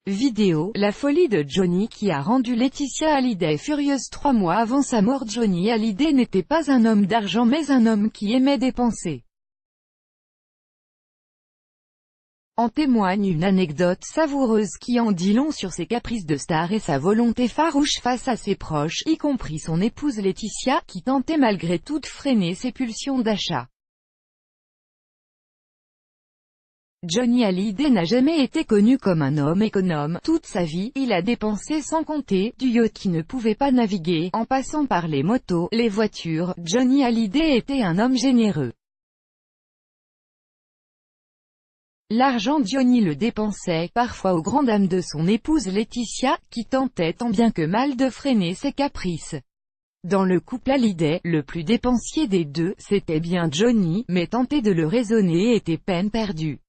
Vidéo, la folie de Johnny qui a rendu Laetitia Hallyday furieuse 3 mois avant sa mort. Johnny Hallyday n'était pas un homme d'argent mais un homme qui aimait dépenser. En témoigne une anecdote savoureuse qui en dit long sur ses caprices de star et sa volonté farouche face à ses proches, y compris son épouse Laetitia, qui tentait malgré tout de freiner ses pulsions d'achat. Johnny Hallyday n'a jamais été connu comme un homme économe. Toute sa vie, il a dépensé sans compter, du yacht qui ne pouvait pas naviguer, en passant par les motos, les voitures. Johnny Hallyday était un homme généreux. L'argent, Johnny le dépensait, parfois aux grandes dames de son épouse Laetitia, qui tentait tant bien que mal de freiner ses caprices. Dans le couple Hallyday, le plus dépensier des deux, c'était bien Johnny, mais tenter de le raisonner était peine perdue.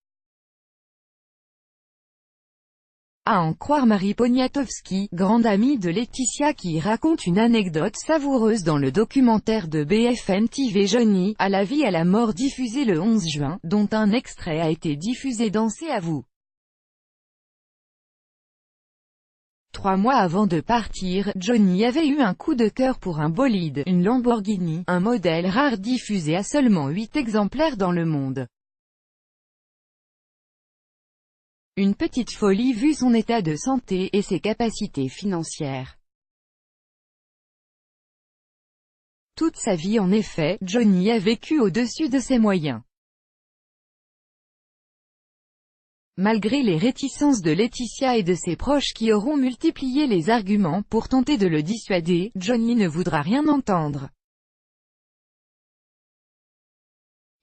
À en croire Marie Poniatowski, grande amie de Laetitia, qui raconte une anecdote savoureuse dans le documentaire de BFM TV Johnny, à la vie à la mort diffusé le 11 juin, dont un extrait a été diffusé. Dansez à vous. 3 mois avant de partir, Johnny avait eu un coup de cœur pour un bolide, une Lamborghini, un modèle rare diffusé à seulement 8 exemplaires dans le monde. Une petite folie vu son état de santé et ses capacités financières. Toute sa vie en effet, Johnny a vécu au-dessus de ses moyens. Malgré les réticences de Laetitia et de ses proches qui auront multiplié les arguments pour tenter de le dissuader, Johnny ne voudra rien entendre.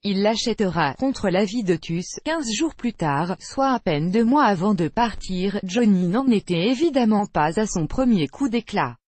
Il l'achètera, contre l'avis de tous, 15 jours plus tard, soit à peine 2 mois avant de partir. Johnny n'en était évidemment pas à son premier coup d'éclat.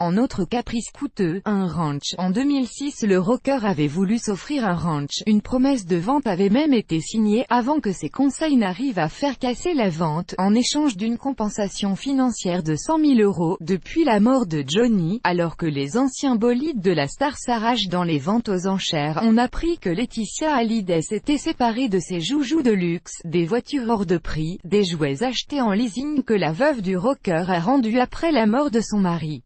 En autre caprice coûteux, un ranch. En 2006, le rocker avait voulu s'offrir un ranch. Une promesse de vente avait même été signée, avant que ses conseils n'arrivent à faire casser la vente, en échange d'une compensation financière de 100 000 €. Depuis la mort de Johnny, alors que les anciens bolides de la star s'arrachent dans les ventes aux enchères, on apprit que Laetitia Hallyday s'était séparée de ses joujoux de luxe, des voitures hors de prix, des jouets achetés en leasing que la veuve du rocker a rendus après la mort de son mari.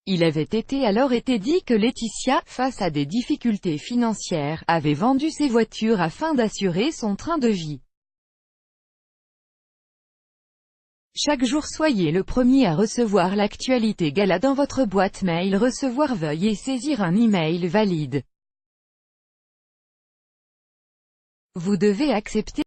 Il avait alors été dit que Laetitia, face à des difficultés financières, avait vendu ses voitures afin d'assurer son train de vie. Chaque jour soyez le premier à recevoir l'actualité gala dans votre boîte mail. Recevoir, veuillez saisir un email valide. Vous devez accepter